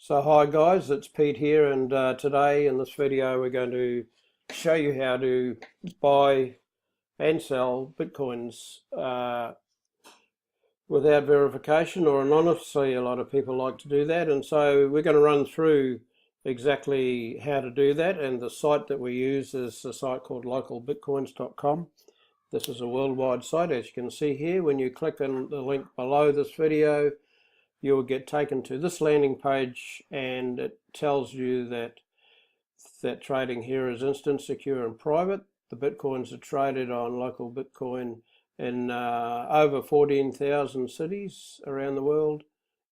So hi guys, it's Pete here, and today in this video we're going to show you how to buy and sell Bitcoins without verification or anonymously. A lot of people like to do that, and so we're going to run through exactly how to do that. And the site that we use is a site called LocalBitcoins.com. This is a worldwide site, as you can see here. When you click on the link below this video, you will get taken to this landing page, and it tells you that trading here is instant, secure and private. The Bitcoins are traded on Local Bitcoin in over 14,000 cities around the world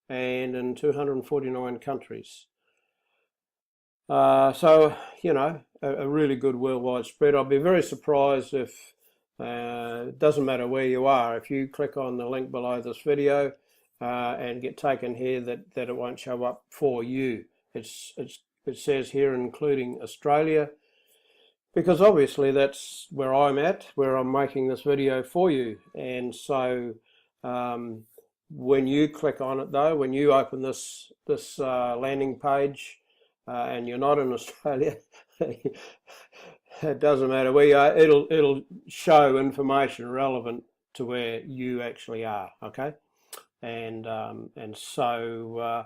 and in 249 countries. So, you know, a really good worldwide spread. I'll be very surprised if, it doesn't matter where you are, if you click on the link below this video and get taken here, that it won't show up for you. It says here including Australia, because obviously that's where I'm at, where I'm making this video for you. And so when you click on it though, when you open this landing page and you're not in Australia, it doesn't matter where you are, it'll show information relevant to where you actually are, okay? And so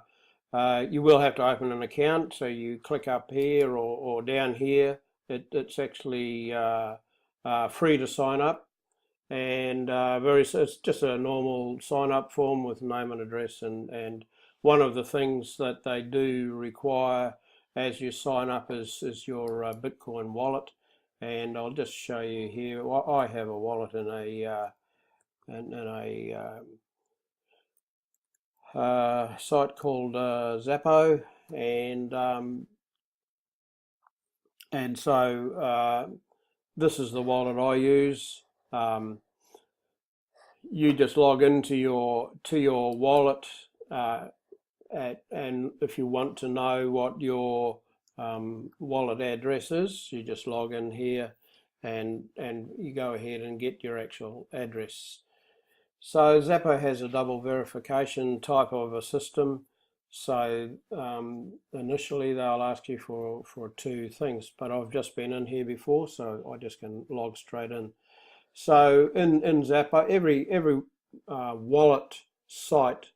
you will have to open an account. So you click up here or down here. It's actually free to sign up, and it's just a normal sign up form with name and address. And one of the things that they do require as you sign up is your Bitcoin wallet. And I'll just show you here. I have a wallet in a site called Zappo, and so this is the wallet I use. You just log into your wallet, and if you want to know what your wallet address is, you just log in here, and you go ahead and get your actual address. So Zappo has a double verification type of a system. So initially they'll ask you for two things, but I've just been in here before, so I just can log straight in. So in Zappo, every wallet site,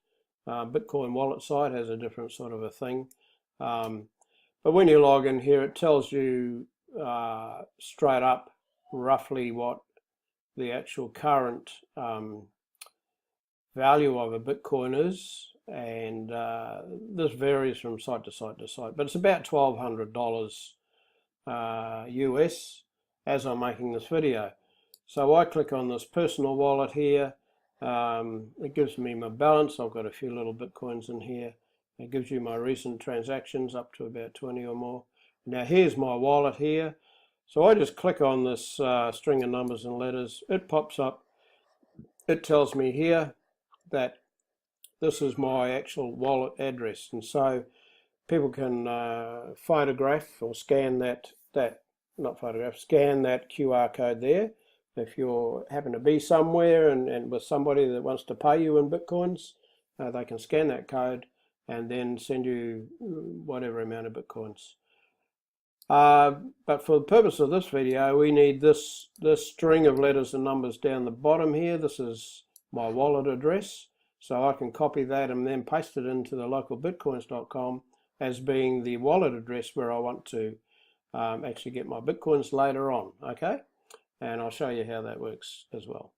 Bitcoin wallet site, has a different sort of a thing. But when you log in here, it tells you straight up roughly what the actual current value of a Bitcoin is, and this varies from site to site to site, but it's about $1,200 US as I'm making this video. So I click on this personal wallet here. It gives me my balance. I've got a few little Bitcoins in here. It gives you my recent transactions up to about 20 or more. Now here's my wallet here. So I just click on this string of numbers and letters. It pops up. It tells me here that this is my actual wallet address, and so people can photograph or scan scan that QR code there. If you happen to be somewhere and with somebody that wants to pay you in Bitcoins, they can scan that code and then send you whatever amount of Bitcoins. But for the purpose of this video, we need this string of letters and numbers down the bottom here. This is my wallet address, so I can copy that and then paste it into the localbitcoins.com as being the wallet address where I want to actually get my Bitcoins later on, okay? And I'll show you how that works as well.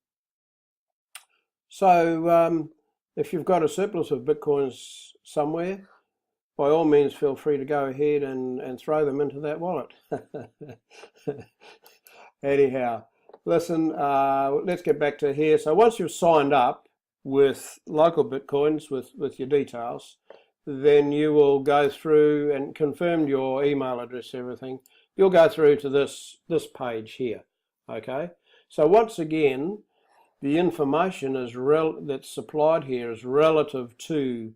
So if you've got a surplus of Bitcoins somewhere, by all means feel free to go ahead and throw them into that wallet. Anyhow, listen, let's get back to here. So once you've signed up with Local Bitcoins with your details, then you will go through and confirm your email address, everything. You'll go through to this page here, okay? So once again, the information that's supplied here is relative to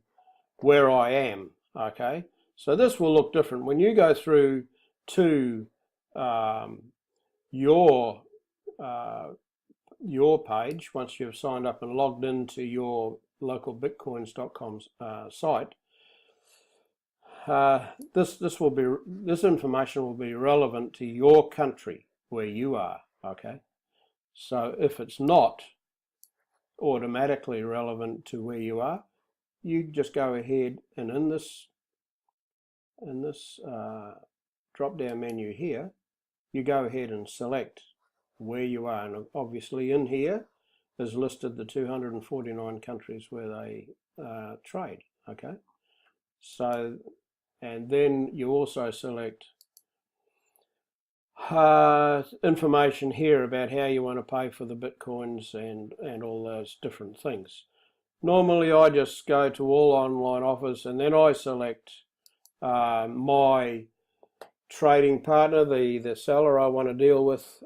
where I am, okay? So this will look different. When you go through to your page, once you've signed up and logged into your localbitcoins.com site, this information will be relevant to your country where you are. Okay, so if it's not automatically relevant to where you are, you just go ahead and in this drop down menu here, you go ahead and select where you are, and obviously in here is listed the 249 countries where they trade. Okay, so, and then you also select information here about how you want to pay for the Bitcoins and all those different things. Normally I just go to all online offers and then I select my trading partner, the seller I want to deal with,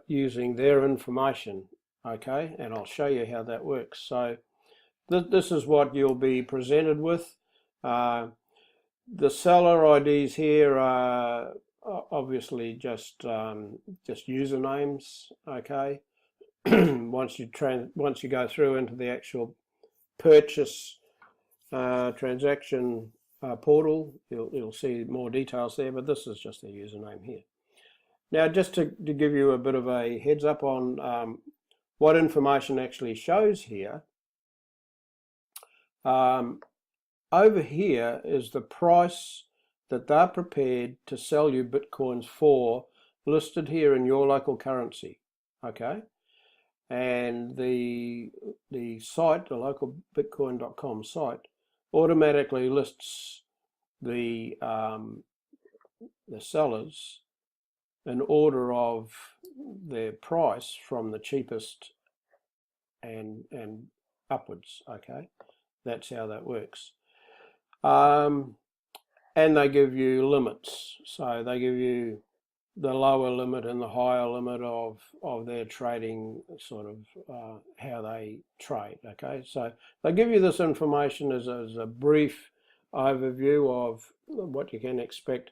using their information. Okay, and I'll show you how that works. So this is what you'll be presented with. The seller IDs here are obviously just usernames. Okay, once you go through into the actual purchase transaction portal, you'll see more details there, but this is just the username here. Now, just to give you a bit of a heads up on what information actually shows here, over here is the price that they're prepared to sell you Bitcoins for, listed here in your local currency. Okay, and the site, the localbitcoin.com site, automatically lists the sellers in order of their price from the cheapest and upwards. Okay, that's how that works. And they give you limits, so they give you the lower limit and the higher limit of their trading, sort of how they trade. Okay, so they give you this information as a brief overview of what you can expect.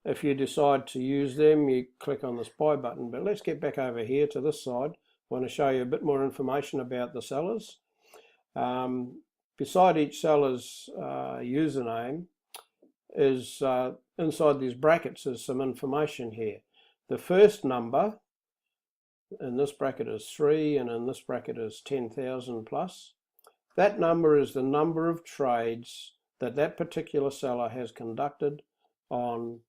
If you decide to use them, you click on this buy button. But let's get back over here to this side. I want to show you a bit more information about the sellers. Beside each seller's username is inside these brackets is some information here. The first number in this bracket is 3 and in this bracket is 10,000 plus. That number is the number of trades that particular seller has conducted on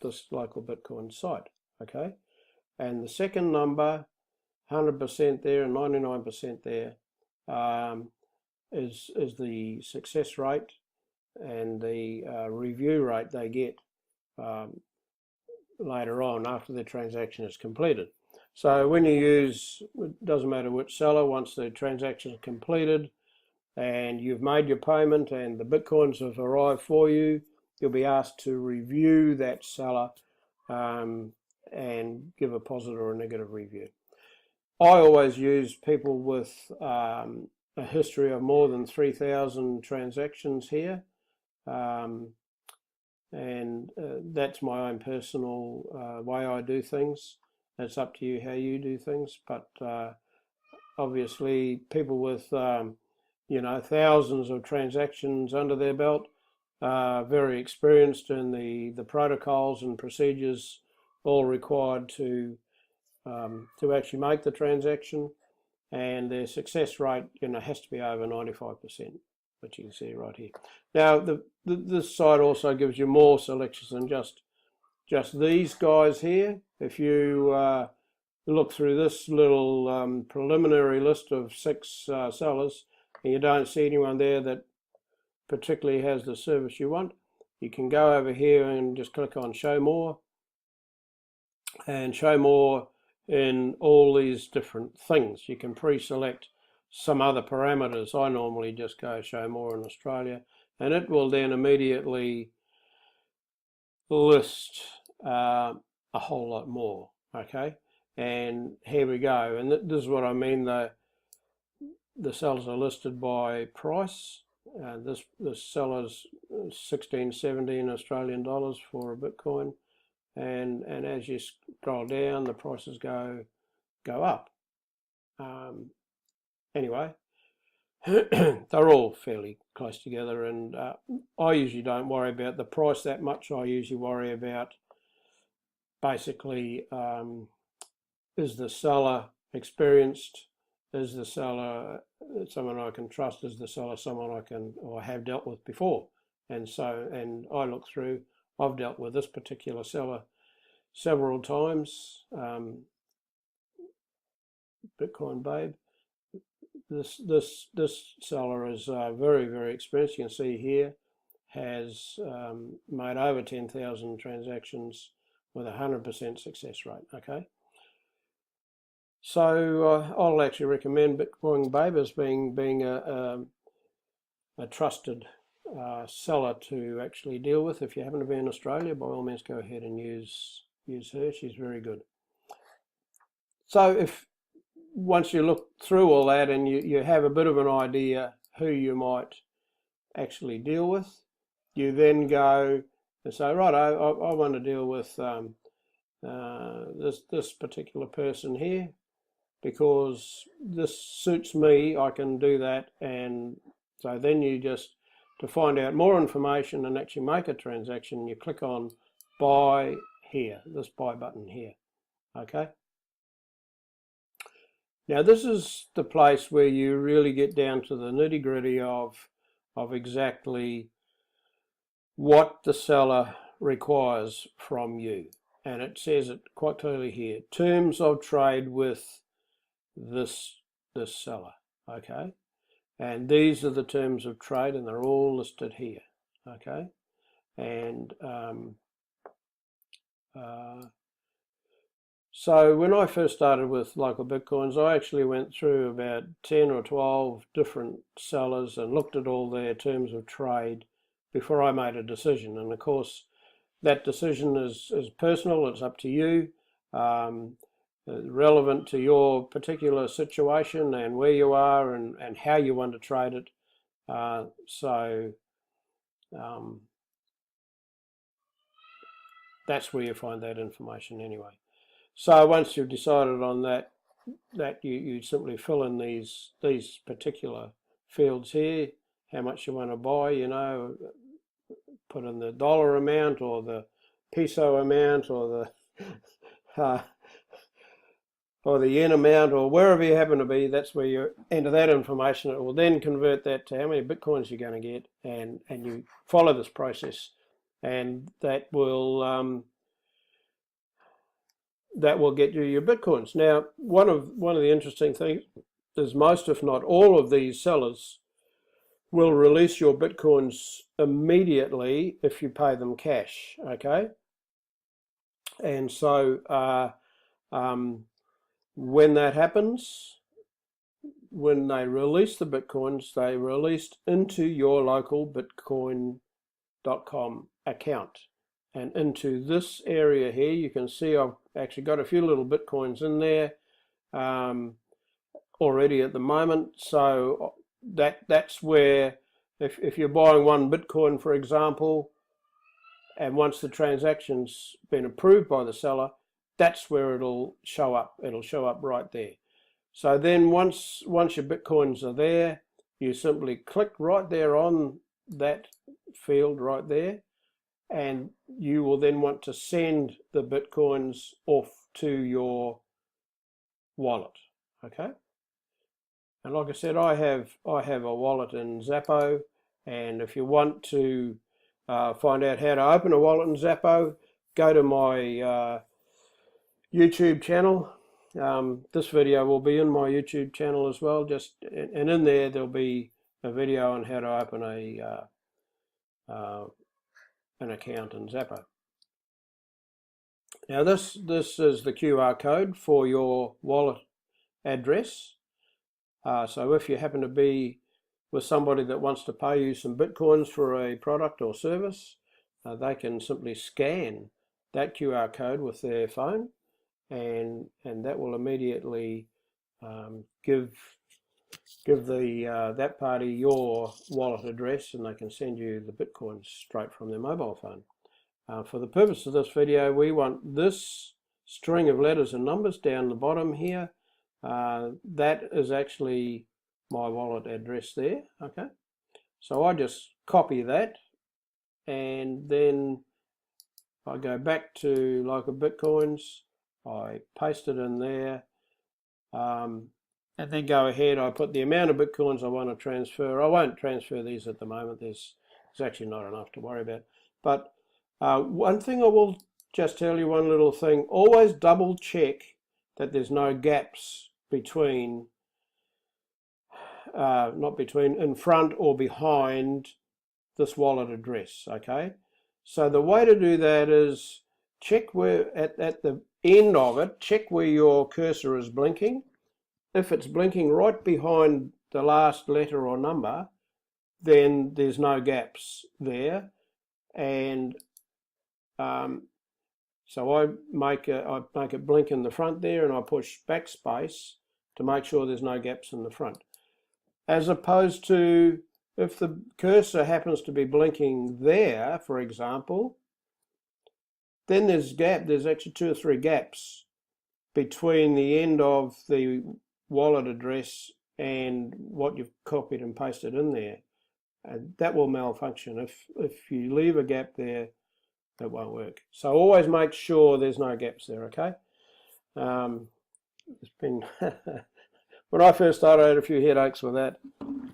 this local Bitcoin site. Okay, and the second number, 100% there and 99% there, is the success rate and the review rate they get later on after the transaction is completed. So when you use, it doesn't matter which seller, once the transaction is completed and you've made your payment and the Bitcoins have arrived for you, you'll be asked to review that seller and give a positive or a negative review. I always use people with a history of more than 3,000 transactions here. That's my own personal way I do things. It's up to you how you do things, but obviously people with thousands of transactions under their belt are very experienced in the protocols and procedures all required to actually make the transaction, and their success rate has to be over 95%, which you can see right here. Now this site also gives you more selections than just these guys here. If you look through this little preliminary list of 6 sellers and you don't see anyone there that particularly has the service you want, you can go over here and just click on show more, and show more in all these different things. You can pre-select some other parameters. I normally just go show more in Australia, and it will then immediately list a whole lot more. Okay, and here we go, and this is what I mean. The sellers are listed by price. This seller's 1617 Australian dollars for a Bitcoin, and as you scroll down, the prices go up. Anyway, they're all fairly close together, and I usually don't worry about the price that much. I usually worry about basically, is the seller experienced? Is the seller someone I can trust? Is the seller someone I can or have dealt with before? And I look through, I've dealt with this particular seller several times, Bitcoin Babe. This seller is very, very experienced. You can see here, has made over 10,000 transactions with 100% success rate. Okay, so I'll actually recommend Bitcoin Babe as being a trusted seller to actually deal with. If you happen to be in Australia, by all means go ahead and use her. She's very good. So if once you look through all that and you have a bit of an idea who you might actually deal with, you then go and say, right, I want to deal with this particular person here because this suits me, I can do that. And so then you just, to find out more information and actually make a transaction, you click on buy here, this buy button here. Okay. Now this is the place where you really get down to the nitty-gritty of exactly what the seller requires from you. And it says it quite clearly here, terms of trade with this seller. Okay. And these are the terms of trade, and they're all listed here. Okay. And so when I first started with LocalBitcoins, I actually went through about 10 or 12 different sellers and looked at all their terms of trade before I made a decision. And of course, that decision is personal, it's up to you, relevant to your particular situation and where you are and how you want to trade it. That's where you find that information anyway. So once you've decided on that you simply fill in these particular fields here, how much you want to buy, you know, put in the dollar amount or the peso amount or the yen amount or wherever you happen to be. That's where you enter that information. It will then convert that to how many Bitcoins you're going to get, and you follow this process, and that will get you your Bitcoins. Now, one of the interesting things is most, if not all, of these sellers will release your Bitcoins immediately if you pay them cash. Okay, and so when that happens, when they release the Bitcoins, they released into your LocalBitcoin.com account. And into this area here, you can see I've actually got a few little Bitcoins in there already at the moment. So that's where, if you're buying one Bitcoin, for example, and once the transaction's been approved by the seller, that's where it'll show up. It'll show up right there. So then once your Bitcoins are there, you simply click right there on that field right there, and you will then want to send the Bitcoins off to your wallet. Okay. And like I said, I have a wallet in Zappo, and if you want to find out how to open a wallet in Zappo, go to my YouTube channel. This video will be in my YouTube channel as well. And in there there'll be a video on how to open an account in Zappo. Now this is the QR code for your wallet address. So if you happen to be with somebody that wants to pay you some Bitcoins for a product or service, they can simply scan that QR code with their phone, and that will immediately give that party your wallet address, and they can send you the Bitcoins straight from their mobile phone. For the purpose of this video, we want this string of letters and numbers down the bottom here. That is actually my wallet address there. Okay, so I just copy that, and then I go back to LocalBitcoins, I paste it in there, and then go ahead, I put the amount of Bitcoins I want to transfer. I won't transfer these at the moment, there's actually not enough to worry about. But one thing I will just tell you, one little thing, always double check that there's no gaps between, not between, in front or behind this wallet address, okay? So the way to do that is check where, at the end of it, check where your cursor is blinking. If it's blinking right behind the last letter or number, then there's no gaps there. And so I make it blink in the front there, and I push backspace to make sure there's no gaps in the front. As opposed to if the cursor happens to be blinking there, for example, then there's actually 2 or 3 gaps between the end of the wallet address and what you've copied and pasted in there. And that will malfunction. If you leave a gap there, it won't work. So always make sure there's no gaps there, okay? It's been when I first started, I had a few headaches with that.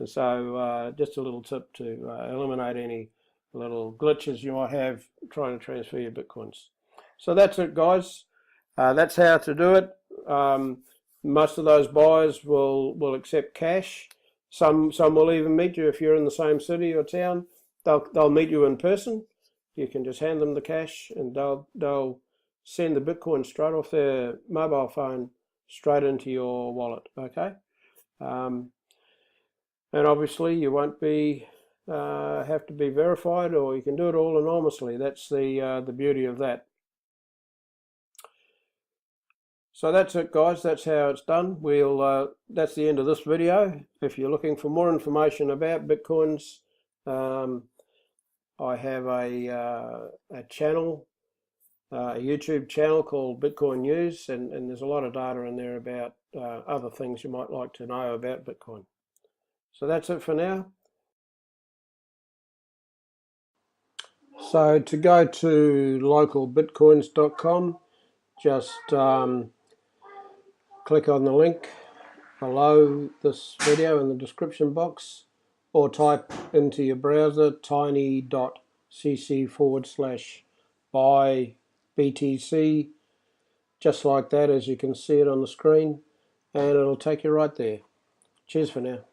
So just a little tip to eliminate any little glitches you might have trying to transfer your Bitcoins. So that's it, guys. That's how to do it. Most of those buyers will accept cash. Some will even meet you if you're in the same city or town. They'll meet you in person. You can just hand them the cash, and they'll send the Bitcoin straight off their mobile phone straight into your wallet. Okay. And obviously you won't be have to be verified, or you can do it all anonymously. That's the beauty of that. So that's it, guys. That's how it's done. That's the end of this video. If you're looking for more information about Bitcoins, I have a channel, a YouTube channel called Bitcoin News, and there's a lot of data in there about other things you might like to know about Bitcoin. So that's it for now. So to go to localbitcoins.com, just click on the link below this video in the description box, or type into your browser tiny.cc/buy BTC, just like that, as you can see it on the screen, and it'll take you right there. Cheers for now.